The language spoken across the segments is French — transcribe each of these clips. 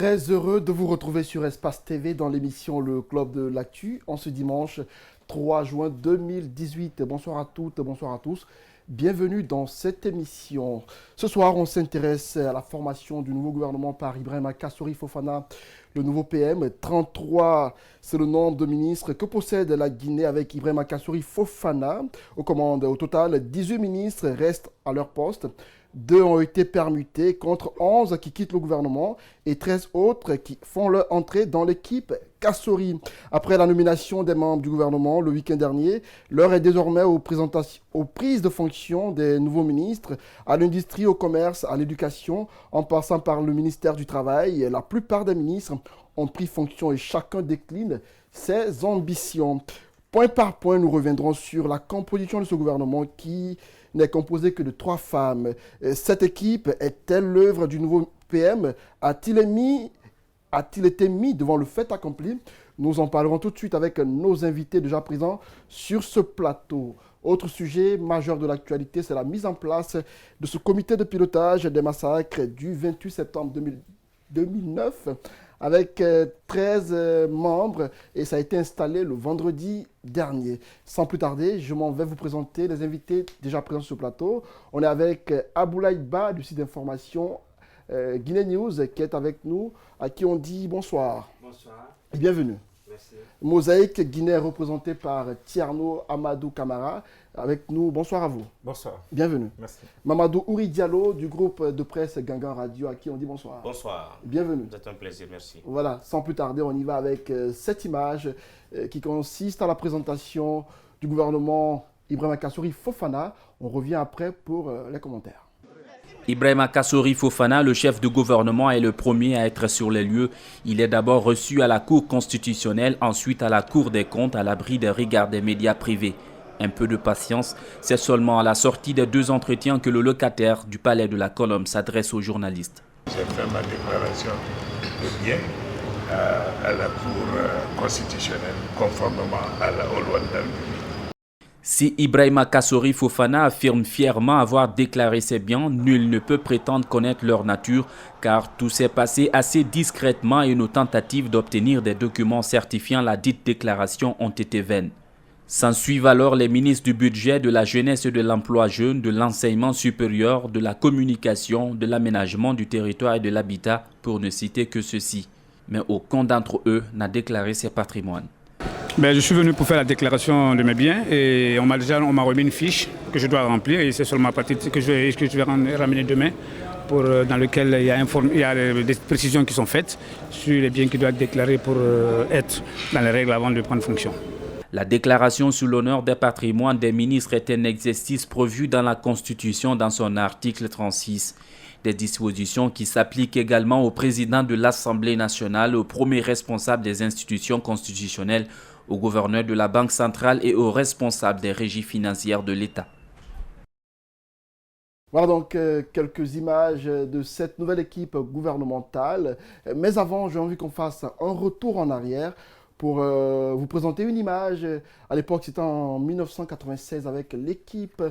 Très heureux de vous retrouver sur Espace TV dans l'émission Le Club de l'Actu en ce dimanche 3 juin 2018. Bonsoir à toutes, bonsoir à tous. Bienvenue dans cette émission. Ce soir, on s'intéresse à la formation du nouveau gouvernement par Ibrahima Kassory Fofana, le nouveau PM. 33, c'est le nombre de ministres que possède la Guinée avec Ibrahima Kassory Fofana aux commandes. Au total, 18 ministres restent à leur poste. 2 ont été permutés contre 11 qui quittent le gouvernement et 13 autres qui font leur entrée dans l'équipe Kassory. Après la nomination des membres du gouvernement le week-end dernier, l'heure est désormais aux prises de fonction des nouveaux ministres, à l'industrie, au commerce, à l'éducation, en passant par le ministère du Travail. La plupart des ministres ont pris fonction et chacun décline ses ambitions. Point par point, nous reviendrons sur la composition de ce gouvernement qui n'est composé que de 3 femmes. Cette équipe est-elle l'œuvre du nouveau PM? A-t-il été mis devant le fait accompli? Nous en parlerons tout de suite avec nos invités déjà présents sur ce plateau. Autre sujet majeur de l'actualité, c'est la mise en place de ce comité de pilotage des massacres du 28 septembre 2009 avec 13 membres et ça a été installé le vendredi dernier. Sans plus tarder, je m'en vais vous présenter les invités déjà présents sur ce plateau. On est avec Aboulaye Ba du site d'information Guinée News qui est avec nous, à qui on dit bonsoir. Bonsoir. Et bienvenue. Merci. Mosaïque Guinée représenté par Tierno Amadou Camara avec nous. Bonsoir à vous. Bonsoir. Bienvenue. Merci. Mamadou Ouri Diallo du groupe de presse Gangan Radio à qui on dit bonsoir. Bonsoir. Bienvenue. C'est un plaisir, merci. Voilà, sans plus tarder, on y va avec cette image qui consiste à la présentation du gouvernement Ibrahima Kassory Fofana. On revient après pour les commentaires. Ibrahima Kassory Fofana, le chef de gouvernement, est le premier à être sur les lieux. Il est d'abord reçu à la Cour constitutionnelle, ensuite à la Cour des comptes, à l'abri des regards des médias privés. Un peu de patience, c'est seulement à la sortie des 2 entretiens que le locataire du palais de la Colombe s'adresse aux journalistes. J'ai fait ma déclaration de bien à la Cour constitutionnelle, conformément aux lois de la République. Si Ibrahima Kassory Fofana affirme fièrement avoir déclaré ses biens, nul ne peut prétendre connaître leur nature car tout s'est passé assez discrètement et nos tentatives d'obtenir des documents certifiant la dite déclaration ont été vaines. S'ensuivent alors les ministres du budget, de la jeunesse et de l'emploi jeune, de l'enseignement supérieur, de la communication, de l'aménagement du territoire et de l'habitat, pour ne citer que ceux-ci. Mais aucun d'entre eux n'a déclaré ses patrimoines. Je suis venu pour faire la déclaration de mes biens et on m'a remis une fiche que je dois remplir et c'est seulement à partir que je vais ramener demain dans lequel il y a des précisions qui sont faites sur les biens qui doivent être déclarés pour être dans les règles avant de prendre fonction. La déclaration sur l'honneur des patrimoines des ministres est un exercice prévu dans la Constitution dans son article 36. Des dispositions qui s'appliquent également au président de l'Assemblée nationale, au premier responsable des institutions constitutionnelles, au gouverneur de la Banque centrale et aux responsables des régies financières de l'État. Voilà donc quelques images de cette nouvelle équipe gouvernementale. Mais avant, j'ai envie qu'on fasse un retour en arrière pour vous présenter une image. À l'époque, c'était en 1996 avec l'équipe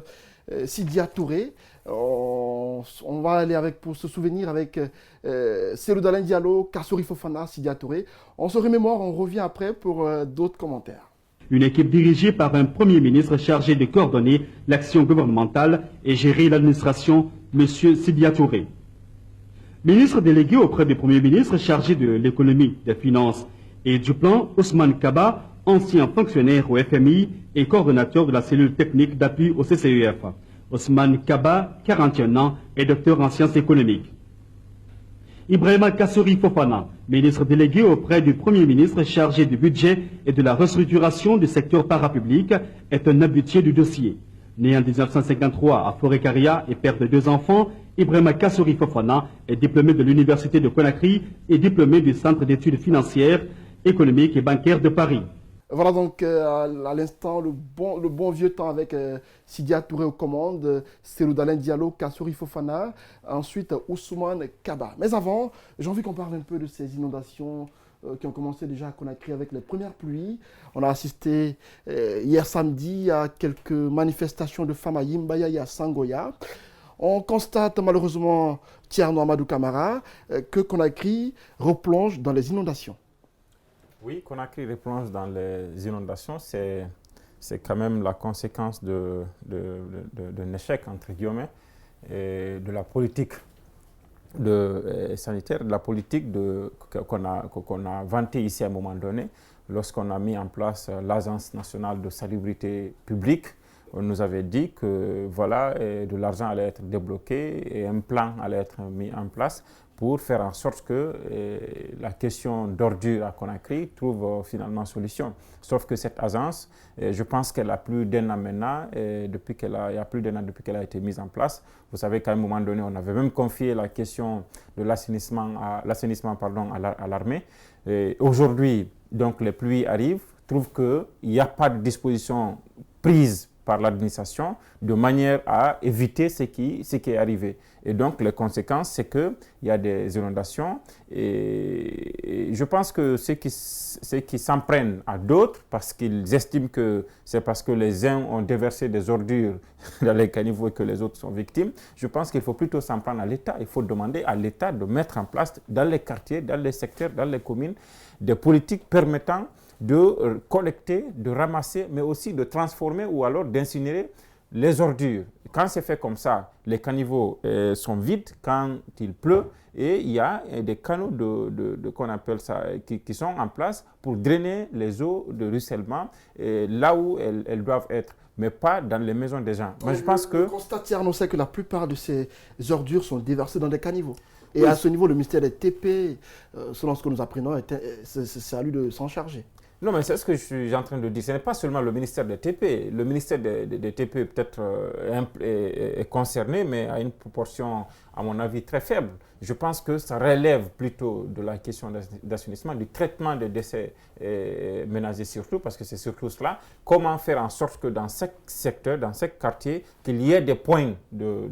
Sidya Touré. On va aller pour se souvenir avec Cellou Dalein Diallo, Kassory Fofana, Sidya Touré. On se remémore, on revient après pour d'autres commentaires. Une équipe dirigée par un Premier ministre chargé de coordonner l'action gouvernementale et gérer l'administration, M. Sidya Touré. Ministre délégué auprès du Premier ministre chargé de l'économie, des finances et du plan, Ousmane Kaba, ancien fonctionnaire au FMI et coordonnateur de la cellule technique d'appui au CCEF. Ousmane Kaba, 41 ans, est docteur en sciences économiques. Ibrahima Kassory Fofana, ministre délégué auprès du Premier ministre chargé du budget et de la restructuration du secteur parapublic, est un habitué du dossier. Né en 1953 à Forêt-Caria et père de 2 enfants, Ibrahima Kassory Fofana est diplômé de l'Université de Conakry et diplômé du Centre d'études financières, économiques et bancaires de Paris. Voilà donc à l'instant le bon vieux temps avec Sidya Touré aux commandes, Cellou Dalein Diallo, Kassory Fofana, ensuite Ousmane Kaba. Mais avant, j'ai envie qu'on parle un peu de ces inondations qui ont commencé déjà à Conakry avec les premières pluies. On a assisté hier samedi à quelques manifestations de femmes à Yimbaya et à Sangoya. On constate malheureusement, Thierno Amadou Camara, que Conakry replonge dans les inondations. Oui, Conakry replonge dans les inondations, c'est quand même la conséquence d'un échec, entre guillemets, de la politique sanitaire, de la politique qu'on a vantée ici à un moment donné, lorsqu'on a mis en place l'Agence nationale de salubrité publique. On nous avait dit que voilà, de l'argent allait être débloqué et un plan allait être mis en place pour faire en sorte que la question d'ordures à Conakry trouve finalement solution. Sauf que cette agence, je pense qu'elle a plus d'un an maintenant, il y a plus d'un an depuis qu'elle a été mise en place. Vous savez qu'à un moment donné, on avait même confié la question de l'assainissement à l'armée. Aujourd'hui, donc les pluies arrivent, trouvent qu'il n'y a pas de disposition prise par l'administration de manière à éviter ce qui est arrivé. Et donc, les conséquences, c'est qu'il y a des inondations et je pense que ceux qui s'en prennent à d'autres parce qu'ils estiment que c'est parce que les uns ont déversé des ordures dans les caniveaux et que les autres sont victimes, je pense qu'il faut plutôt s'en prendre à l'État. Il faut demander à l'État de mettre en place dans les quartiers, dans les secteurs, dans les communes, des politiques permettant de collecter, de ramasser, mais aussi de transformer ou alors d'incinérer les ordures. Quand c'est fait comme ça, les caniveaux sont vides quand il pleut et il y a des canaux qu'on appelle ça, qui sont en place pour drainer les eaux de ruissellement là où elles doivent être, mais pas dans les maisons des gens. Mais je pense que... Le constat, Thierno, c'est que la plupart de ces ordures sont déversées dans des caniveaux. Et oui, à ce niveau, le ministère des TP, selon ce que nous apprenons, c'est à lui de s'en charger. Non, mais c'est ce que je suis en train de dire. Ce n'est pas seulement le ministère des TP. Le ministère des TP peut-être est concerné, mais à une proportion, à mon avis, très faible. Je pense que ça relève plutôt de la question d'assainissement, du traitement des déchets ménagers surtout, parce que c'est surtout cela. Comment faire en sorte que dans chaque secteur, dans chaque quartier, qu'il y ait des points de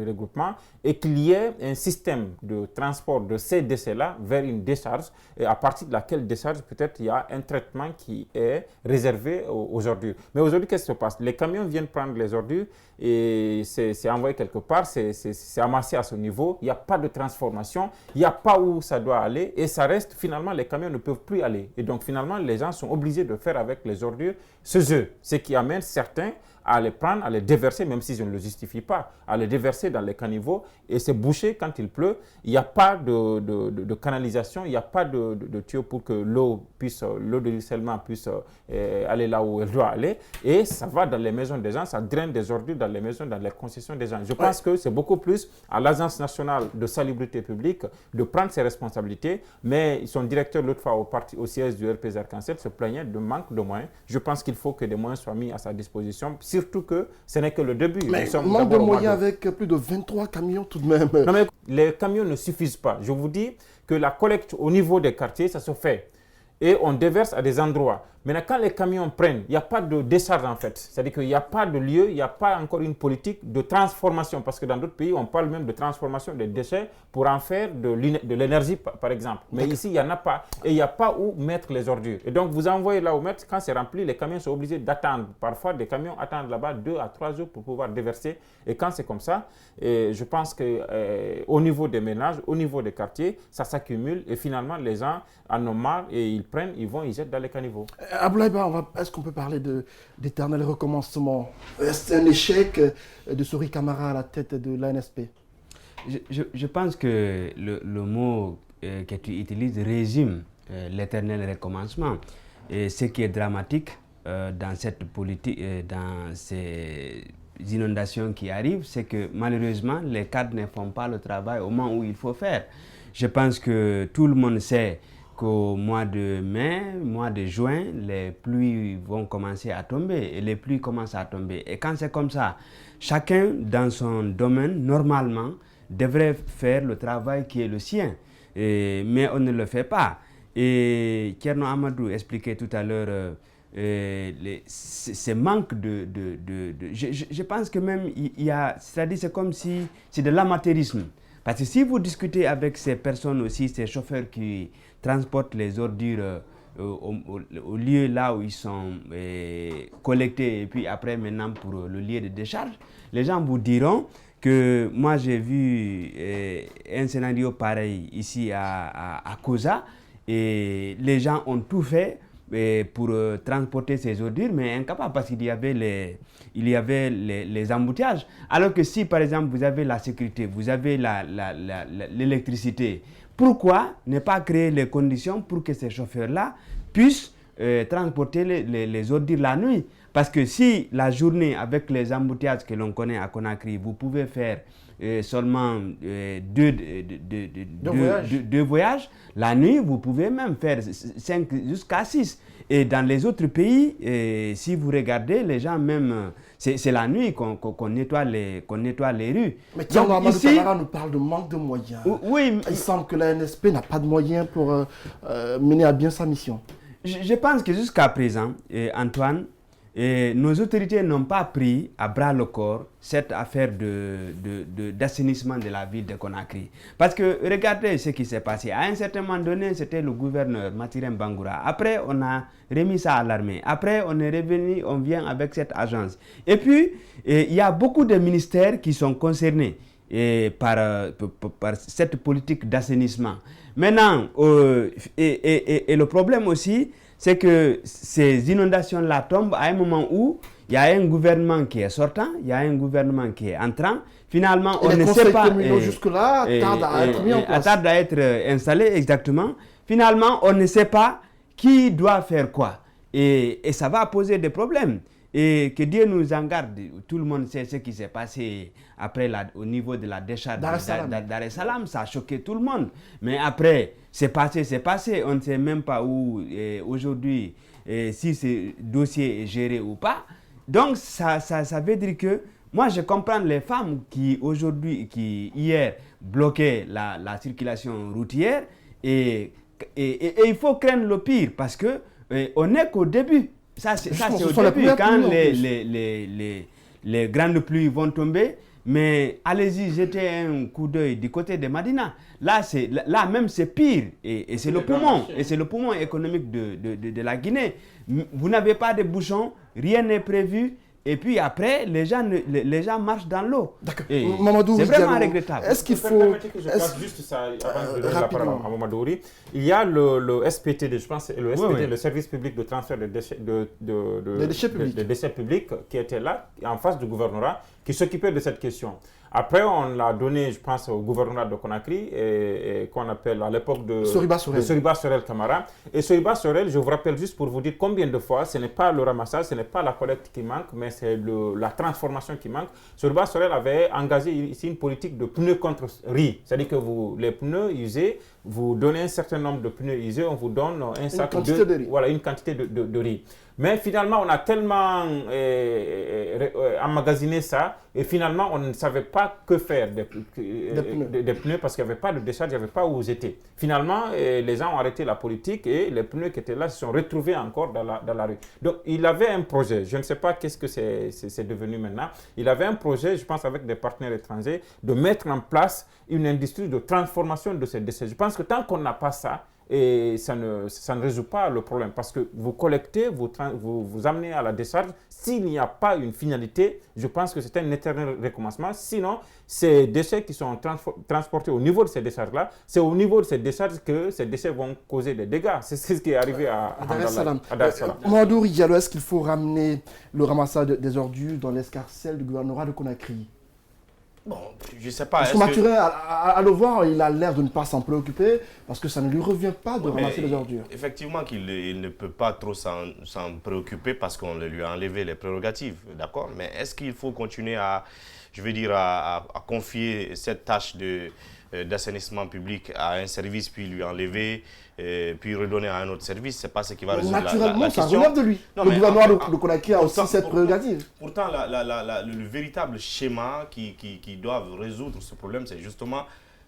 regroupement et qu'il y ait un système de transport de ces déchets-là vers une décharge, et à partir de laquelle décharge, peut-être, il y a un traitement qui est réservé aux ordures. Mais aujourd'hui, qu'est-ce qui se passe? Les camions viennent prendre les ordures et c'est envoyé quelque part, c'est amassé à ce niveau. Il n'y a pas de transformation, il n'y a pas où ça doit aller et ça reste, finalement, les camions ne peuvent plus aller. Et donc, finalement, les gens sont obligés de faire avec les ordures ce jeu, ce qui amène certains à les prendre, à les déverser, même si je ne le justifie pas, à les déverser dans les caniveaux et c'est bouché quand il pleut. Il n'y a pas de canalisation, il n'y a pas de tuyau pour que l'eau de ruissellement puisse aller là où elle doit aller et ça va dans les maisons des gens, ça draine des ordures dans les maisons, dans les concessions des gens. Je pense que c'est beaucoup plus à l'Agence nationale de salubrité publique de prendre ses responsabilités, mais son directeur l'autre fois au siège du RPZ Arc-en-Ciel se plaignait de manque de moyens. Je pense qu'il faut que des moyens soient mis à sa disposition, surtout que ce n'est que le début. Mais manque de moyens avec plus de 23 camions tout de même. Non mais les camions ne suffisent pas. Je vous dis que la collecte au niveau des quartiers, ça se fait. Et on déverse à des endroits. Maintenant, quand les camions prennent, il n'y a pas de décharge en fait. C'est-à-dire qu'il n'y a pas de lieu, il n'y a pas encore une politique de transformation. Parce que dans d'autres pays, on parle même de transformation des déchets pour en faire de l'énergie, par exemple. Mais ici, il n'y en a pas. Et il n'y a pas où mettre les ordures. Et donc, vous envoyez là où mettre. Quand c'est rempli, les camions sont obligés d'attendre. Parfois, des camions attendent là-bas 2 à 3 jours pour pouvoir déverser. Et quand c'est comme ça, je pense qu'au niveau des ménages, au niveau des quartiers, ça s'accumule. Et finalement, les gens en ont marre et ils prennent, ils jettent dans les caniveaux. Aboulaïba, est-ce qu'on peut parler d'éternel recommencement? C'est un échec de Sori Camara à la tête de l'ANSP? Je pense que le mot que tu utilises résume l'éternel recommencement. Et ce qui est dramatique dans cette politique, dans ces inondations qui arrivent, c'est que malheureusement, les cadres ne font pas le travail au moment où il faut faire. Je pense que tout le monde sait qu'au mois de mai, mois de juin, les pluies vont commencer à tomber et les pluies commencent à tomber. Et quand c'est comme ça, chacun dans son domaine, normalement, devrait faire le travail qui est le sien. Mais on ne le fait pas. Et Thierno Amadou expliquait tout à l'heure ce manque je pense que même il y a, c'est-à-dire c'est comme si c'est de l'amateurisme. Parce que si vous discutez avec ces personnes aussi, ces chauffeurs qui transportent les ordures au lieu là où ils sont collectés et puis après maintenant pour le lieu de décharge, les gens vous diront que moi j'ai vu un scénario pareil ici à Koza et les gens ont tout fait pour transporter ces ordures, mais incapables parce qu'il y avait les embouteillages. Alors que si par exemple vous avez la sécurité, vous avez l'électricité, pourquoi ne pas créer les conditions pour que ces chauffeurs-là puissent transporter les ordures la nuit? Parce que si la journée, avec les embouteillages que l'on connaît à Conakry, vous pouvez faire seulement deux voyages, la nuit, vous pouvez même faire 5 jusqu'à 6. Et dans les autres pays, si vous regardez, les gens même, c'est la nuit qu'on nettoie les rues. Mais tiens, Amadou Camara nous parle de manque de moyens. Oui, il semble que la NSP n'a pas de moyens pour mener à bien sa mission. Je pense que jusqu'à présent, Antoine, nos autorités n'ont pas pris à bras le corps cette affaire d'assainissement de la ville de Conakry. Parce que regardez ce qui s'est passé. À un certain moment donné, c'était le gouverneur Mathurin Bangoura. Après, on a remis ça à l'armée. Après, on est revenu, on vient avec cette agence. Et puis, il y a beaucoup de ministères qui sont concernés par cette politique d'assainissement. Maintenant, et le problème aussi, c'est que ces inondations-là tombent à un moment où il y a un gouvernement qui est sortant, il y a un gouvernement qui est entrant. Finalement, on ne sait pas. Jusque-là tardent à être mis en place. Tardent à être installés, exactement. Finalement, on ne sait pas qui doit faire quoi. Et ça va poser des problèmes. Et que Dieu nous en garde. Tout le monde sait ce qui s'est passé après au niveau de la décharge d'Ar es Salam. Ça a choqué tout le monde. Mais après, c'est passé. On ne sait même pas où aujourd'hui, si ce dossier est géré ou pas. Donc, ça veut dire que moi, je comprends les femmes qui hier, bloquaient la circulation routière. Et il faut craindre le pire parce qu'on n'est qu'au début. Ça, c'est au début, quand les grandes pluies vont tomber. Mais allez-y, jetez un coup d'œil du côté de Madina. Là même, c'est pire. Et c'est le poumon. Et c'est le poumon économique de la Guinée. Vous n'avez pas de bouchons, rien n'est prévu. Et puis après, les gens marchent dans l'eau. D'accord. Mamadou, c'est vraiment regrettable. Est-ce qu'il faut... Permettez que je fasse juste ça avant de donner la parole à Mamadou Ouri. Il y a le SPTD, je pense, le SPTD, le service public de transfert de déchets publics, qui était là, en face du gouvernorat, qui s'occupait de cette question. Après, on l'a donné, je pense, au gouvernorat de Conakry, qu'on appelle à l'époque de Soriba Sorel Camara. Et Soriba Sorel, je vous rappelle juste pour vous dire combien de fois, ce n'est pas le ramassage, ce n'est pas la collecte qui manque, mais c'est la transformation qui manque. Soriba Sorel avait engagé ici une politique de pneus contre riz. C'est-à-dire que les pneus usés, vous donnez un certain nombre de pneus usés, on vous donne un sac de riz. Voilà, une quantité de riz. Mais finalement, on a tellement emmagasiné ça et finalement, on ne savait pas que faire des pneus parce qu'il n'y avait pas de décharge, il n'y avait pas où ils étaient. Finalement, les gens ont arrêté la politique et les pneus qui étaient là se sont retrouvés encore dans la rue. Donc, il avait un projet. Je ne sais pas qu'est-ce que c'est devenu maintenant. Il avait un projet, je pense, avec des partenaires étrangers, de mettre en place une industrie de transformation de ces déchets. Je pense que tant qu'on n'a pas ça, et ça ne résout pas le problème parce que vous collectez, vous amenez à la décharge. S'il n'y a pas une finalité, je pense que c'est un éternel recommencement. Sinon, ces déchets qui sont transportés au niveau de ces décharges-là, c'est au niveau de ces décharges que ces déchets vont causer des dégâts. C'est ce qui est arrivé à Dar es Salam. Mamadou Diallo, est-ce qu'il faut ramener le ramassage des ordures dans l'escarcelle du gouvernorat de Conakry? Bon, je ne sais pas. Parce que Mathurin, à le voir, il a l'air de ne pas s'en préoccuper parce que ça ne lui revient pas de ramasser les ordures. Effectivement, qu'il ne peut pas trop s'en préoccuper parce qu'on lui a enlevé les prérogatives, d'accord. Mais est-ce qu'il faut continuer à confier cette tâche d'assainissement public à un service, puis lui enlever, puis redonner à un autre service? C'est pas ce qui va résoudre la question. Naturellement, ça relève de lui. Le gouvernement de Conakry a aussi cette prérogative. Pourtant, le véritable schéma qui doit résoudre ce problème, c'est justement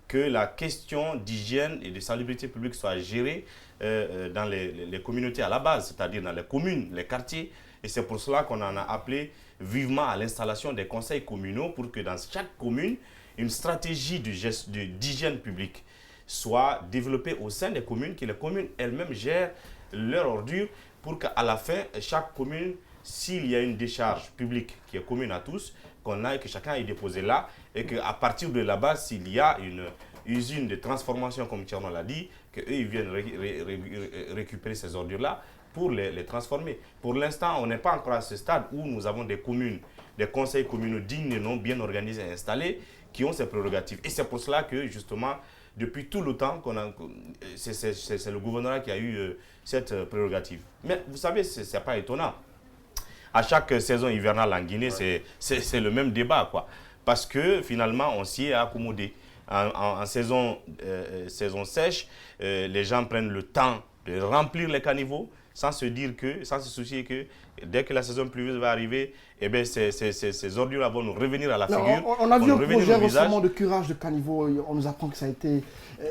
que la question d'hygiène et de salubrité publique soit gérée dans les communautés à la base, c'est-à-dire dans les communes, les quartiers. Et c'est pour cela qu'on en a appelé vivement à l'installation des conseils communaux pour que dans chaque commune, une stratégie d'hygiène publique soit développée au sein des communes, que les communes elles-mêmes gèrent leurs ordures pour qu'à la fin, chaque commune, s'il y a une décharge publique qui est commune à tous, que chacun ait déposé là et qu'à partir de là-bas, s'il y a une usine de transformation, comme Thierno l'a dit, qu'eux ils viennent récupérer ces ordures-là pour les transformer. Pour l'instant, on n'est pas encore à ce stade où nous avons des communes, des conseils communaux dignes et non bien organisés et installés qui ont ces prérogatives. Et c'est pour cela que, justement, depuis tout le temps, c'est le gouvernement qui a eu cette prérogative. Mais vous savez, ce n'est pas étonnant. À chaque saison hivernale en Guinée, c'est le même débat, quoi. Parce que finalement, on s'y est accommodé. En saison sèche, les gens prennent le temps de remplir les caniveaux sans se soucier que dès que la saison pluvieuse va arriver, eh bien, ces ordures vont nous revenir à la figure. On a vu un projet récemment de curage de caniveaux. On nous apprend que ça a été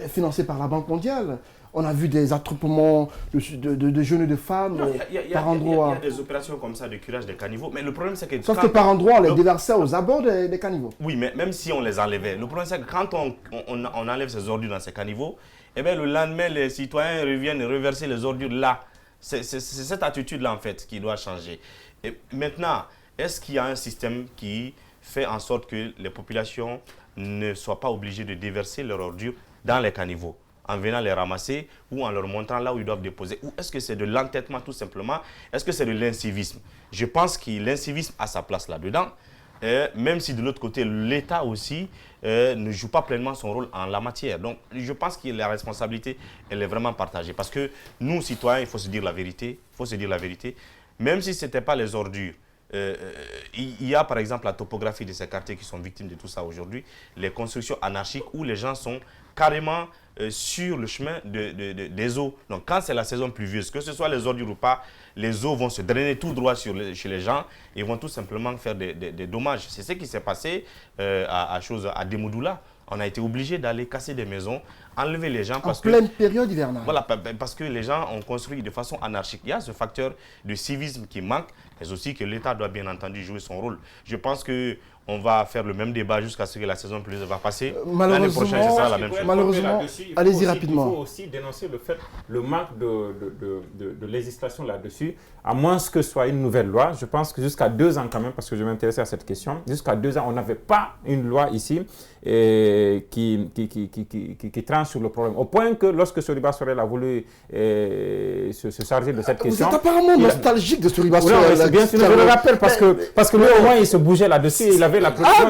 financé par la Banque mondiale. On a vu des attroupements de jeunes et de femmes par endroits. Il y a des opérations comme ça de curage des caniveaux, mais le problème c'est que... Sauf que par endroits, on les déversait aux abords des caniveaux. Oui, mais même si on les enlevait, le problème c'est que quand on enlève ces ordures dans ces caniveaux, eh bien, le lendemain, les citoyens reviennent reverser les ordures là. C'est cette attitude-là en fait qui doit changer. Et maintenant, est-ce qu'il y a un système qui fait en sorte que les populations ne soient pas obligées de déverser leurs ordures dans les caniveaux, en venant les ramasser ou en leur montrant là où ils doivent déposer? Ou est-ce que c'est de l'entêtement tout simplement? Est-ce que c'est de l'incivisme? Je pense que l'incivisme a sa place là-dedans, même si de l'autre côté, l'État aussi ne joue pas pleinement son rôle en la matière. Donc, je pense que la responsabilité, elle est vraiment partagée. Parce que nous, citoyens, il faut se dire la vérité. Même si ce n'était pas les ordures, il y a par exemple la topographie de ces quartiers qui sont victimes de tout ça aujourd'hui, les constructions anarchiques où les gens sont carrément sur le chemin des eaux. Donc quand c'est la saison pluvieuse, que ce soit les ordures ou pas, les eaux vont se drainer tout droit chez les gens et vont tout simplement faire des dommages. C'est ce qui s'est passé à Demoudoula. On a été obligé d'aller casser des maisons, enlever les gens. En pleine période hivernale. Voilà, parce que les gens ont construit de façon anarchique. Il y a ce facteur de civisme qui manque, mais aussi que l'État doit bien entendu jouer son rôle. Je pense qu'on va faire le même débat jusqu'à ce que la saison pluvieuse va passer. L'année prochaine, ce sera la même chose. Malheureusement, allez-y rapidement. Il faut aussi dénoncer le manque de législation là-dessus, à moins que ce soit une nouvelle loi. Je pense que jusqu'à 2 ans quand même, parce que je m'intéressais à cette question, jusqu'à 2 ans, on n'avait pas une loi ici qui tranche sur le problème. Au point que lorsque Soriba Sorel a voulu se charger de cette question... Vous êtes apparemment nostalgique de Soriba Sorel. Oui, bien sûr, je le rappelle, parce que lui au moins il se bougeait là-dessus, il avait la pression.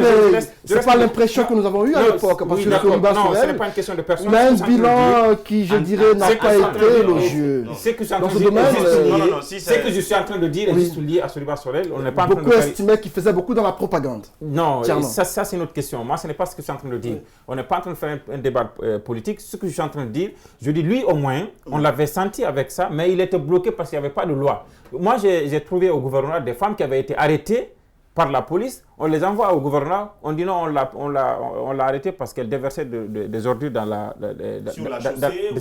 C'est pas l'impression que nous avons eue à l'époque, parce que Soriba Sorel, ce n'est pas une question de personne. Il a un bilan qui, je dirais, n'a pas été élogieux. C'est que je suis en train de dire est juste lié à Soriba Sorel. Beaucoup estimaient qu'il faisait beaucoup dans la propagande. Non, ça c'est une autre question. Moi, ce n'est pas ce que je suis en train de dire. On n'est pas en train de faire un débat politique. Ce que je suis en train de dire, je dis lui au moins, on l'avait senti avec ça, mais il était bloqué parce qu'il n'y avait pas de loi. Moi, j'ai trouvé au gouvernement des femmes qui avaient été arrêtées par la police. On les envoie au gouvernement, on dit non, on l'a arrêté parce qu'elle déversait des ordures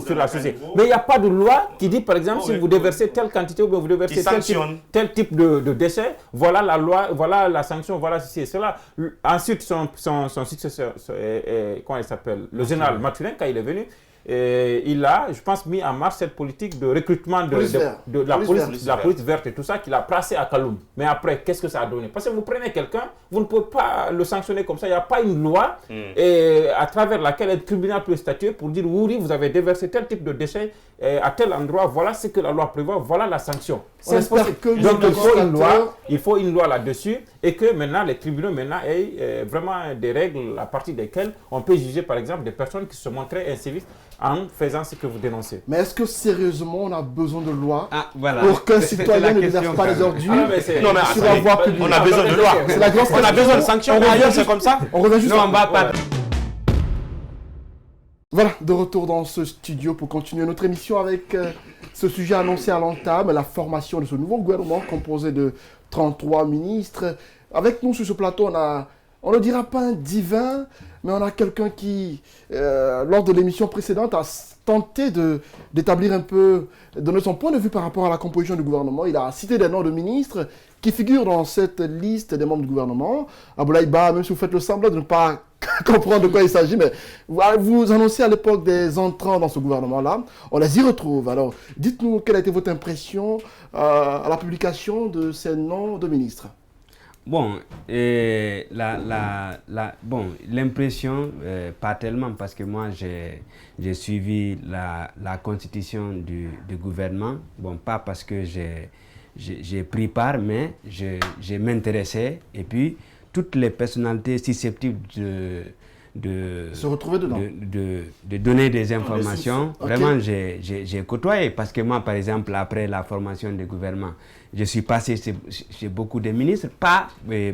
sur la chaussée. Mais il n'y a pas de loi qui dit, par exemple, si vous déversez telle quantité ou vous déversez tel type de déchets, voilà la loi, voilà la sanction, voilà ceci et cela. Ensuite, son successeur, comment il s'appelle, le général Mathurin, quand il est venu, il a, je pense, mis en marche cette politique de recrutement de la police verte et tout ça qu'il a placé à Kaloum. Mais après, qu'est-ce que ça a donné? Parce que vous prenez quelqu'un, vous ne pouvez pas le sanctionner comme ça. Il n'y a pas une loi à travers laquelle le tribunal peut statuer pour dire oui, vous avez déversé tel type de déchets à tel endroit, voilà ce que la loi prévoit, voilà la sanction. C'est impossible. Donc il faut une loi là-dessus et que maintenant les tribunaux aient vraiment des règles à partir desquelles on peut juger par exemple des personnes qui se montraient incivistes en faisant ce que vous dénoncez. Mais est-ce que sérieusement on a besoin de loi pour qu'un citoyen ne déverse pas les ordures sur la voie publique? On a besoin de loi. On a besoin de sanctions. C'est comme ça. On revient juste. Voilà, de retour dans ce studio pour continuer notre émission avec ce sujet annoncé à l'entame, la formation de ce nouveau gouvernement composé de 33 ministres. Avec nous sur ce plateau, on ne dira pas un divin, mais on a quelqu'un qui, lors de l'émission précédente, a tenté d'établir un peu, donner son point de vue par rapport à la composition du gouvernement. Il a cité des noms de ministres qui figurent dans cette liste des membres du gouvernement. Aboulaye Ba, même si vous faites le semblant de ne pas comprendre de quoi il s'agit, mais vous annoncez à l'époque des entrants dans ce gouvernement-là. On les y retrouve. Alors, dites-nous quelle a été votre impression à la publication de ces noms de ministres. Bon, bon, l'impression, pas tellement, parce que moi, j'ai suivi la constitution du gouvernement. Bon, pas parce que j'ai pris part, mais je m'intéressais. Et puis, toutes les personnalités susceptibles se retrouver dedans. De donner des informations. Okay. Vraiment, j'ai côtoyé. Parce que moi, par exemple, après la formation du gouvernement, je suis passé chez beaucoup de ministres, pas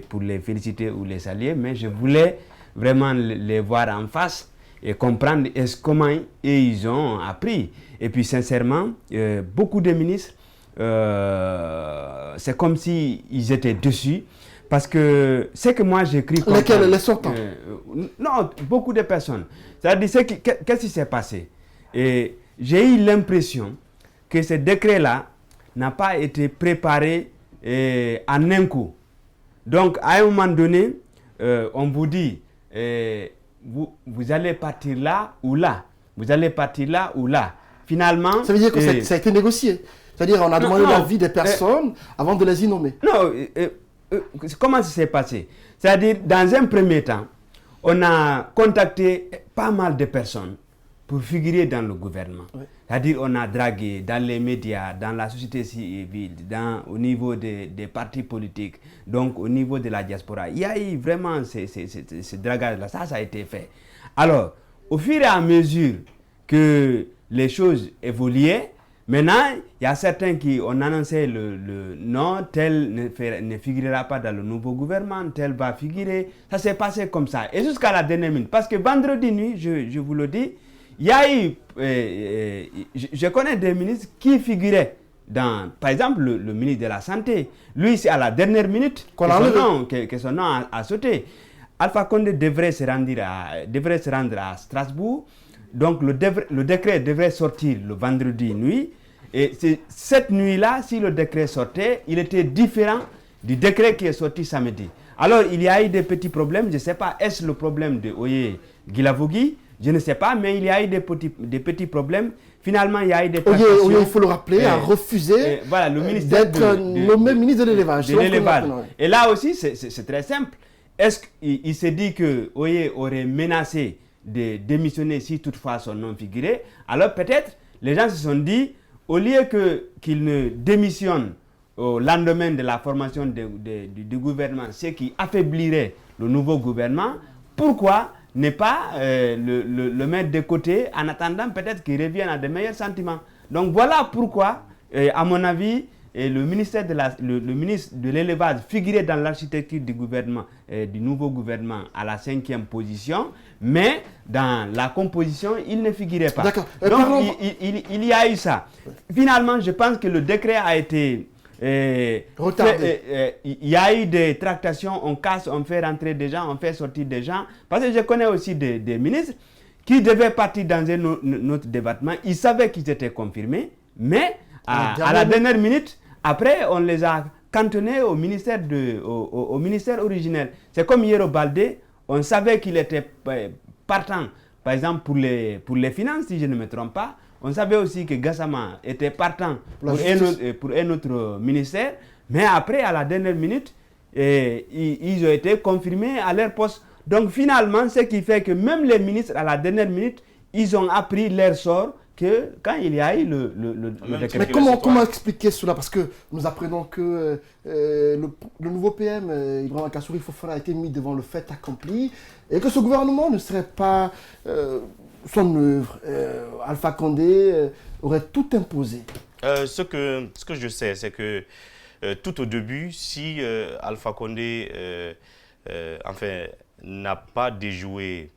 pour les féliciter ou les saluer, mais je voulais vraiment les voir en face et comprendre comment ils ont appris. Et puis, sincèrement, beaucoup de ministres, c'est comme s'ils étaient dessus. Parce que ce que moi j'écris... Lesquels? Les sortants? Non, beaucoup de personnes. C'est-à-dire, qu'est-ce qui s'est passé? Et j'ai eu l'impression que ce décret-là n'a pas été préparé en un coup. Donc, à un moment donné, on vous dit, vous allez partir là ou là. Vous allez partir là ou là. Finalement... Ça veut dire que ça a été négocié. C'est-à-dire, on a demandé l'avis des personnes avant de les y nommer. Non, comment ça s'est passé? C'est-à-dire, dans un premier temps, on a contacté pas mal de personnes pour figurer dans le gouvernement. Oui. C'est-à-dire, on a dragué dans les médias, dans la société civile, au niveau des partis politiques, donc au niveau de la diaspora. Il y a eu vraiment ce dragage-là, ça a été fait. Alors, au fur et à mesure que les choses évoluaient, maintenant, il y a certains qui ont annoncé le non, tel ne figurera pas dans le nouveau gouvernement, tel va figurer. Ça s'est passé comme ça. Et jusqu'à la dernière minute. Parce que vendredi nuit, je vous le dis, il y a eu... je connais des ministres qui figuraient dans... Par exemple, le ministre de la Santé. Lui, c'est à la dernière minute que son nom a sauté. Alpha Condé devrait se rendre à Strasbourg. Donc, le décret devrait sortir le vendredi nuit. Et cette nuit-là, si le décret sortait, il était différent du décret qui est sorti samedi. Alors, il y a eu des petits problèmes. Je ne sais pas, est-ce le problème de Oye Guilavogui? Je ne sais pas, mais il y a eu des petits problèmes. Finalement, il y a eu des tractations. Oye, il faut le rappeler, a refusé voilà, d'être nommé ministre de l'élevage. Et là aussi, c'est très simple. Est-ce qu'il s'est dit que Oye aurait menacé de démissionner si toutefois son nom figurait? Alors peut-être, les gens se sont dit, au lieu qu'il ne démissionne au lendemain de la formation du gouvernement, ce qui affaiblirait le nouveau gouvernement, pourquoi ne pas le mettre de côté en attendant peut-être qu'il revienne à de meilleurs sentiments? Donc voilà pourquoi, à mon avis, le ministre de l'élevage figurait dans l'architecture du gouvernement, du nouveau gouvernement à la 5e position, mais dans la composition, il ne figurait pas. D'accord. Donc il y a eu ça. Finalement, je pense que le décret a été retardé. Il y a eu des tractations, on casse, on fait rentrer des gens, on fait sortir des gens. Parce que je connais aussi des ministres qui devaient partir dans un autre département. Ils savaient qu'ils étaient confirmés, mais à la dernière minute, après, on les a cantonnés au ministère originel. C'est comme Yero Baldé, on savait qu'il était partant, par exemple pour les finances, si je ne me trompe pas. On savait aussi que Gassama était partant pour un autre ministère. Mais après, à la dernière minute, ils ont été confirmés à leur poste. Donc finalement, ce qui fait que même les ministres, à la dernière minute, ils ont appris leur sort que quand il y a eu le décret. Mais comment expliquer cela? Parce que nous apprenons que le nouveau PM, Ibrahima Kassouri Fofana, a été mis devant le fait accompli et que ce gouvernement ne serait pas son œuvre. Alpha Condé aurait tout imposé. Ce que je sais, c'est que tout au début, si Alpha Condé n'a pas déjoué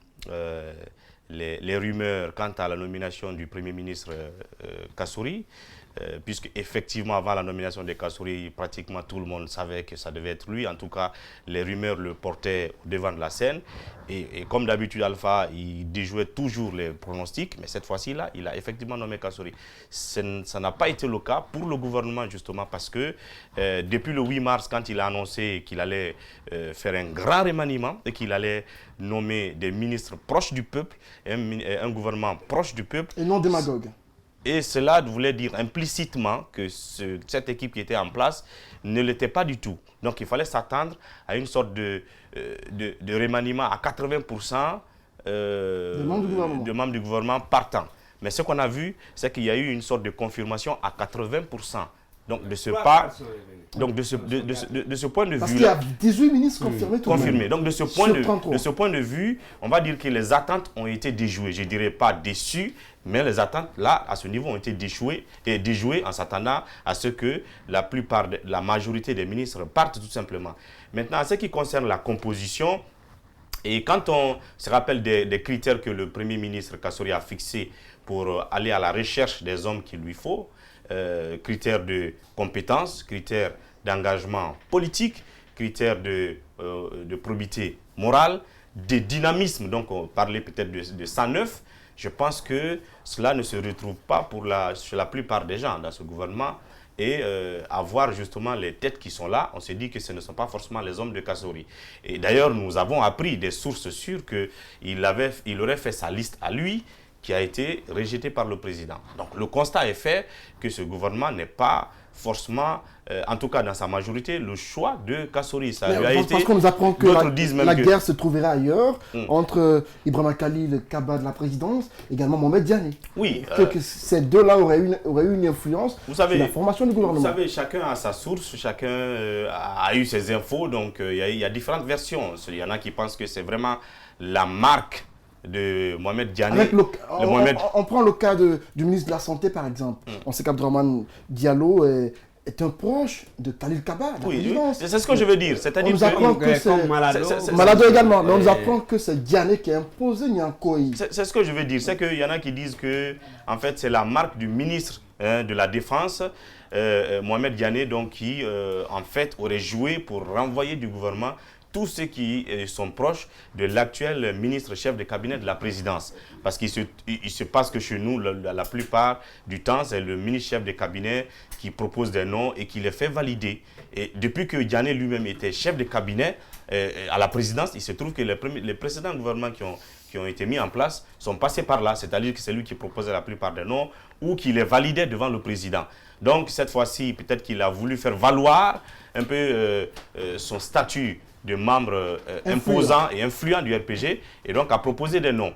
les rumeurs quant à la nomination du Premier ministre Kassouri, puisque effectivement avant la nomination de Kassouri, pratiquement tout le monde savait que ça devait être lui. En tout cas, les rumeurs le portaient au devant de la scène. Et comme d'habitude, Alpha, il déjouait toujours les pronostics, mais cette fois-ci, là, il a effectivement nommé Kassouri. Ça n'a pas été le cas pour le gouvernement, justement, parce que depuis le 8 mars, quand il a annoncé qu'il allait faire un grand remaniement et qu'il allait nommer des ministres proches du peuple, un gouvernement proche du peuple. Et non démagogue. Et cela voulait dire implicitement que cette équipe qui était en place ne l'était pas du tout. Donc il fallait s'attendre à une sorte de remaniement à 80% de membres du gouvernement partant. Mais ce qu'on a vu, c'est qu'il y a eu une sorte de confirmation à 80%. Donc de ce point de vue... Parce qu'il y a 18 ministres confirmés tout de même. Donc de ce point de vue, on va dire que les attentes ont été déjouées. Je ne dirais pas déçues, mais les attentes, là, à ce niveau, ont été déjouées en s'attendant à ce que la majorité des ministres partent tout simplement. Maintenant, en ce qui concerne la composition, et quand on se rappelle des critères que le Premier ministre Kassouri a fixés pour aller à la recherche des hommes qu'il lui faut, critères de compétence, critères d'engagement politique, critères de probité morale, de dynamisme, donc on parlait peut-être de 109, je pense que cela ne se retrouve pas chez la plupart des gens dans ce gouvernement. Et à voir justement les têtes qui sont là, on s'est dit que ce ne sont pas forcément les hommes de Kassouri. Et d'ailleurs, nous avons appris des sources sûres qu'il aurait fait sa liste à lui, qui a été rejeté par le président. Donc le constat est fait que ce gouvernement n'est pas forcément, en tout cas dans sa majorité, le choix de Kassouri. Parce qu'on nous apprend que la guerre se trouverait ailleurs, entre Ibrahima Khalil, Kaba de la présidence, également Mohamed Diané. Oui. Que ces deux-là auraient eu une influence sur la formation du gouvernement. Vous savez, chacun a sa source, chacun a eu ses infos, donc il y a différentes versions. Il y en a qui pensent que c'est vraiment la marque de Mohamed Diané. On prend le cas du ministre de la Santé, par exemple. On sait qu'Abdourahmane Diallo est un proche de Khalil Kaba. Oui, c'est ce que je veux dire. C'est-à-dire que Malado également, mais on nous apprend que c'est Diané qui a imposé Niankoï. C'est ce que je veux dire. C'est qu'il y en a qui disent que en fait, c'est la marque du ministre de la Défense, Mohamed Diané, donc, qui en fait aurait joué pour renvoyer du gouvernement tous ceux qui sont proches de l'actuel ministre chef de cabinet de la présidence. Parce qu'il se passe que chez nous, la plupart du temps, c'est le ministre chef de cabinet qui propose des noms et qui les fait valider. Et depuis que Diané lui-même était chef de cabinet à la présidence, il se trouve que les précédents gouvernements qui ont été mis en place sont passés par là. C'est-à-dire que c'est lui qui proposait la plupart des noms ou qui les validait devant le président. Donc cette fois-ci, peut-être qu'il a voulu faire valoir un peu son statut de membre imposant et influent du RPG, et donc à proposer des noms.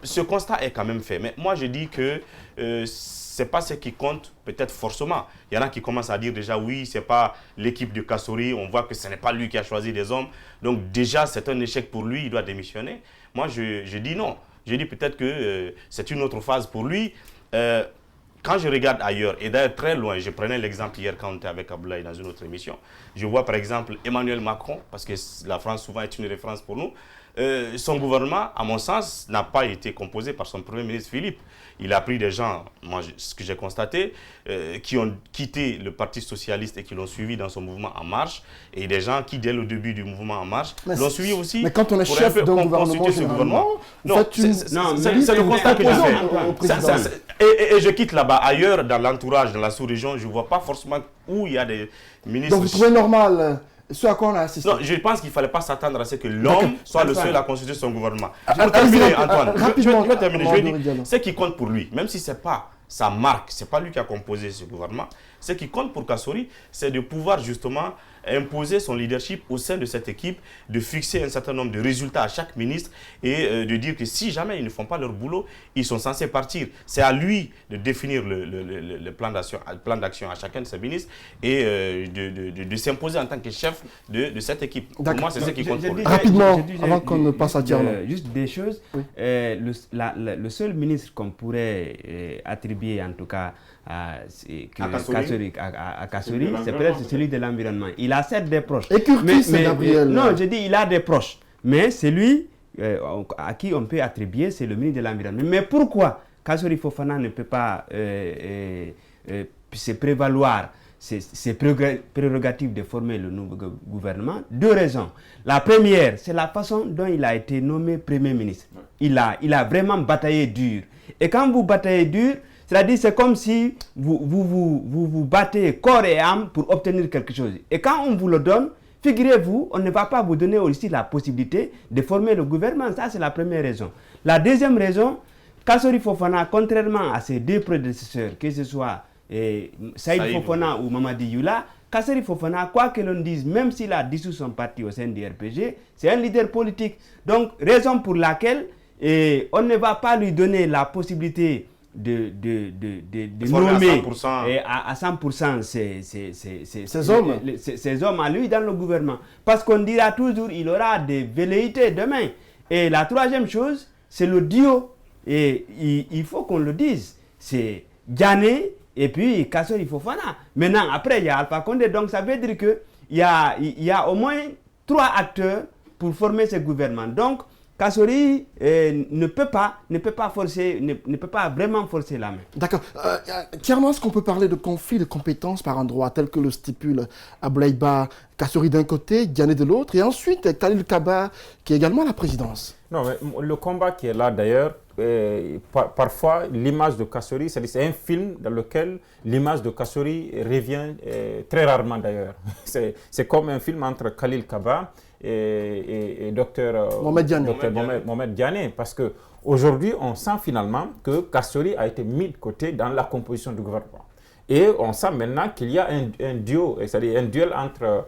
Ce constat est quand même fait, mais moi je dis que ce n'est pas ce qui compte peut-être forcément. Il y en a qui commencent à dire déjà oui, ce n'est pas l'équipe de Kassouri, on voit que ce n'est pas lui qui a choisi des hommes, donc déjà c'est un échec pour lui, il doit démissionner. Moi je dis non, je dis peut-être que c'est une autre phase pour lui. Quand je regarde ailleurs, et d'ailleurs très loin, je prenais l'exemple hier quand on était avec Abdoulaye dans une autre émission, je vois par exemple Emmanuel Macron, parce que la France souvent est une référence pour nous, son gouvernement, à mon sens, n'a pas été composé par son Premier ministre Philippe. Il a pris des gens, moi, ce que j'ai constaté, qui ont quitté le Parti socialiste et qui l'ont suivi dans son mouvement En Marche, et des gens qui, dès le début du mouvement En Marche, l'ont suivi aussi. Mais quand on est chef d'un gouvernement, non, c'est le constat que je fais. Et je quitte là-bas. Ailleurs, dans l'entourage, dans la sous-région, je ne vois pas forcément où il y a des ministres. Donc vous trouvez normal ce à quoi on a assisté? Non, je pense qu'il ne fallait pas s'attendre à ce que l'homme soit le seul à constituer son gouvernement. Pour terminer, Antoine, je vais terminer. Je vais dire, ce qui compte pour lui, même si ce n'est pas sa marque, ce n'est pas lui qui a composé ce gouvernement, ce qui compte pour Kassouri, c'est de pouvoir justement imposer son leadership au sein de cette équipe, de fixer un certain nombre de résultats à chaque ministre et de dire que si jamais ils ne font pas leur boulot, ils sont censés partir. C'est à lui de définir le plan d'action à chacun de ses ministres et de s'imposer en tant que chef de cette équipe. Pour moi, c'est ce qui compte pour lui. Rapidement, avant qu'on ne passe à Thierno. Juste des choses. Oui. Le seul ministre qu'on pourrait attribuer en tout cas à Kassouri, c'est peut-être celui de l'environnement. Il a certes des proches. Et Curtis, c'est Gabriel. Non, je dis il a des proches. Mais celui à qui on peut attribuer, c'est le ministre de l'environnement. Mais pourquoi Kassori Fofana ne peut pas se prévaloir ses prérogatives de former le nouveau gouvernement. 2 raisons. La première, c'est la façon dont il a été nommé Premier ministre. Il a vraiment bataillé dur. Et quand vous bataillez dur, c'est-à-dire c'est comme si vous battez corps et âme pour obtenir quelque chose. Et quand on vous le donne, figurez-vous, on ne va pas vous donner aussi la possibilité de former le gouvernement. Ça, c'est la première raison. La deuxième raison, Kassori Fofana, contrairement à ses 2 prédécesseurs, que ce soit Saïd Fofana ou Mamadi Youla, Kassori Fofana, quoi que l'on dise, même s'il a dissous son parti au sein du RPG, c'est un leader politique. Donc, raison pour laquelle on ne va pas lui donner la possibilité de nommer à 100% ces hommes à lui dans le gouvernement. Parce qu'on dira toujours qu'il aura des velléités demain. Et la troisième chose, c'est le duo. Et il faut qu'on le dise. C'est Diané et puis Kassori Fofana. Maintenant, après, il y a Alpha Condé. Donc, ça veut dire qu'il y a au moins 3 acteurs pour former ce gouvernement. Donc, Kassori ne peut pas vraiment forcer la main. D'accord. Clairement, est-ce qu'on peut parler de conflit de compétences par endroit, tel que le stipule Ablaïba Kassori d'un côté, Diané de l'autre, et ensuite Khalil Kaba, qui est également à la présidence? Non, mais le combat qui est là d'ailleurs, parfois l'image de Kassori, c'est un film dans lequel l'image de Kassori revient très rarement d'ailleurs. C'est comme un film entre Khalil Kaba et Dr Mohamed Diané, parce qu'aujourd'hui on sent finalement que Kassori a été mis de côté dans la composition du gouvernement. Et on sent maintenant qu'il y a un duo, c'est-à-dire un duel entre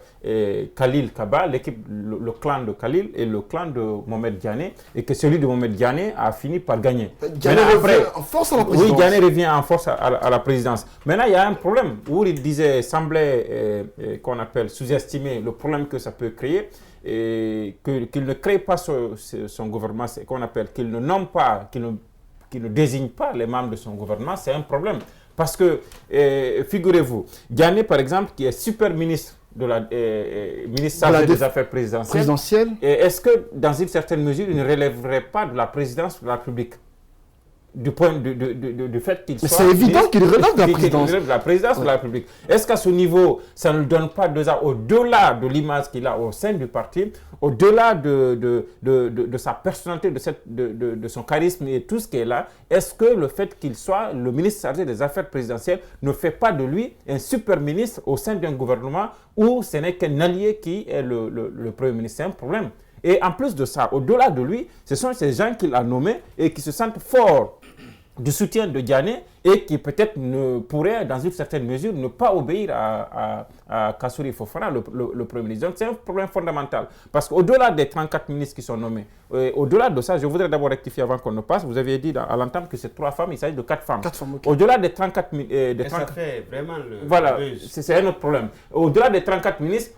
Khalil Kaba, le clan de Khalil, et le clan de Mohamed Diané, et que celui de Mohamed Diané a fini par gagner. Diané revient en force à la présidence. Oui, Diané revient en force à la présidence. Maintenant, il y a un problème où il semblait qu'on appelle sous-estimer le problème que ça peut créer, et qu'il ne crée pas son gouvernement, c'est qu'on appelle qu'il ne nomme pas, qu'il ne désigne pas les membres de son gouvernement, c'est un problème. Parce que, figurez-vous, Diané, par exemple, qui est super ministre ministre chargé des affaires présidentielles, est-ce que, dans une certaine mesure, il ne relèverait pas de la présidence de la République? Du point du fait qu'il soit... C'est évident qu'il relève de la présidence. Qu'il relève de la présidence de la République. Est-ce qu'à ce niveau, ça ne donne pas au-delà de l'image qu'il a au sein du parti, au-delà de sa personnalité, de son charisme et tout ce qui est là, est-ce que le fait qu'il soit le ministre chargé des affaires présidentielles ne fait pas de lui un super ministre au sein d'un gouvernement où ce n'est qu'un allié qui est le Premier ministre? C'est un problème. Et en plus de ça, au-delà de lui, ce sont ces gens qu'il a nommés et qui se sentent forts du soutien de Diané et qui peut-être ne pourraient, dans une certaine mesure, ne pas obéir à Kassori Fofana, le Premier ministre. Donc c'est un problème fondamental. Parce qu'au-delà des 34 ministres qui sont nommés, au-delà de ça, je voudrais d'abord rectifier avant qu'on ne passe, vous aviez dit à l'entame que c'est 3 femmes, il s'agit de 4 femmes. 4 femmes, okay. Au-delà des 34 ministres... Ça fait vraiment le... Voilà, c'est un autre problème. Au-delà des 34 ministres,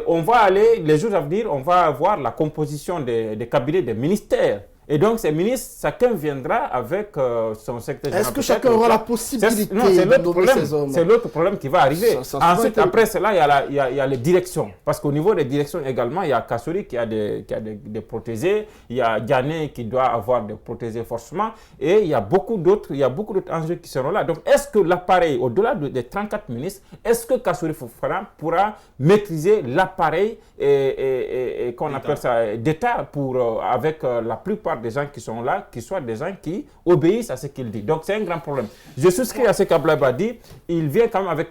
on va aller, les jours à venir, on va avoir la composition des cabinets des ministères. Et donc, ces ministres, chacun viendra avec son secrétaire général. Est-ce que chacun aura la possibilité de nommer ces hommes? C'est l'autre problème qui va arriver. Ensuite, après cela, il y a les directions. Parce qu'au niveau des directions également, il y a Kassori qui a des protégés, il y a Diané qui doit avoir des protégés forcément, et il y a beaucoup d'autres enjeux qui seront là. Donc, est-ce que l'appareil, au-delà des 34 ministres, est-ce que Kassori Fofana pourra maîtriser l'appareil qu'on appelle ça d'État avec la plupart des gens qui sont là, qui soient des gens qui obéissent à ce qu'il dit. Donc c'est un grand problème. Je souscris à ce qu'Ablaïba dit, il vient quand même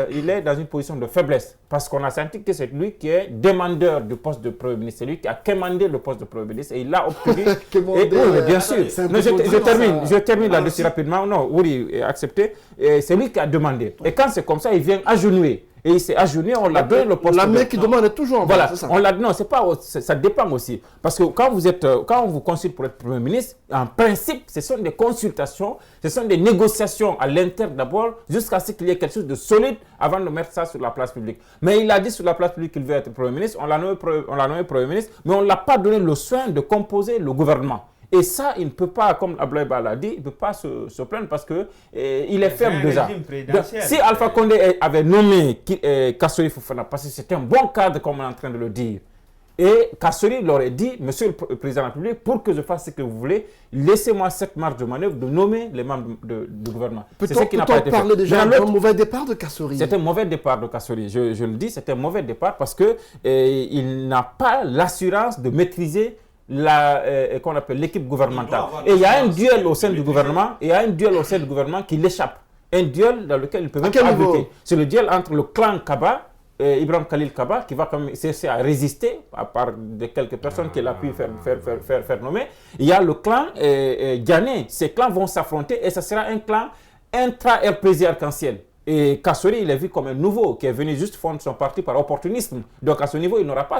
il est dans une position de faiblesse, parce qu'on a senti que c'est lui qui est demandeur du poste de Premier ministre, c'est lui qui a commandé le poste de Premier ministre et il l'a obtenu. Oui, bien sûr. Je termine là-dessus rapidement. Non, oui, accepté. C'est lui qui a demandé. Et quand c'est comme ça, il vient agenouiller. Et il s'est agenouillé, on l'a donné le poste. La main qui demande est toujours en bas, c'est ça. Non, c'est pas, ça dépend aussi. Parce que quand on vous consulte pour être Premier ministre, en principe, ce sont des consultations, ce sont des négociations à l'interne d'abord, jusqu'à ce qu'il y ait quelque chose de solide avant de mettre ça sur la place publique. Mais il a dit sur la place publique qu'il veut être Premier ministre, on l'a nommé Premier ministre, mais on ne l'a pas donné le soin de composer le gouvernement. Et ça, il ne peut pas, comme Ablaïba l'a dit, il ne peut pas se plaindre parce qu'il est faible déjà. Si Alpha Condé avait nommé Kassori Fofana, parce que c'est un bon cadre, comme on est en train de le dire, Et Kassori leur a dit, Monsieur le Président de la République, pour que je fasse ce que vous voulez, laissez-moi cette marge de manœuvre de nommer les membres du gouvernement. C'est ce qui n'a pas été fait. Peut-on parler déjà d'un mauvais départ de Kassori? C'est un mauvais départ de Kassori. Je le dis, c'est un mauvais départ parce qu'il n'a pas l'assurance de maîtriser qu'on appelle l'équipe gouvernementale. Et il y a un duel au sein du gouvernement, qui l'échappe. Un duel dans lequel il ne peut même pas habiter. C'est le duel entre le clan Kaba, Ibrahim Khalil Kaba, qui va quand même essayer à résister, à part de quelques personnes qu'il a pu faire nommer. Il y a le clan Ghané. Ces clans vont s'affronter et ce sera un clan intra-RPZ Arc-en-Ciel. Et Kassori, il est vu comme un nouveau qui est venu juste fondre son parti par opportunisme. Donc à ce niveau, il n'aura pas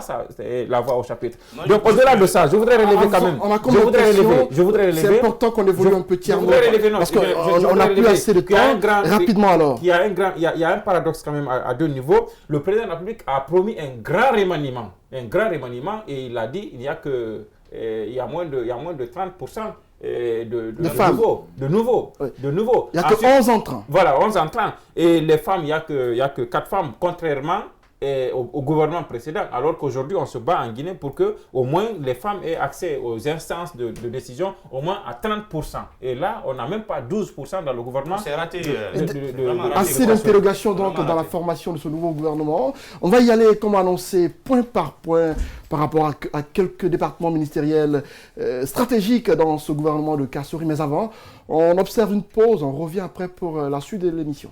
la voix au chapitre. Donc au-delà de ça, je voudrais relever quand même. Je voudrais relever. C'est important qu'on évolue un petit arme. Parce qu'on n'a plus assez de temps. Rapidement alors. Il y a un paradoxe quand même à deux niveaux. Le président de la République a promis un grand remaniement. Et il a dit il y a moins de 30%. De nouveau. Il n'y a que 11 entrants. Voilà, 11 entrants. Et les femmes, il n'y a que 4 femmes, contrairement au gouvernement précédent. Alors qu'aujourd'hui, on se bat en Guinée pour que au moins les femmes aient accès aux instances de décision au moins à 30%. Et là, on n'a même pas 12% dans le gouvernement. C'est raté. Assez d'interrogations donc dans la formation de ce nouveau gouvernement. On va y aller, comme annoncé, point par point par rapport à quelques départements ministériels stratégiques dans ce gouvernement de Kassori. Mais avant, on observe une pause. On revient après pour la suite de l'émission.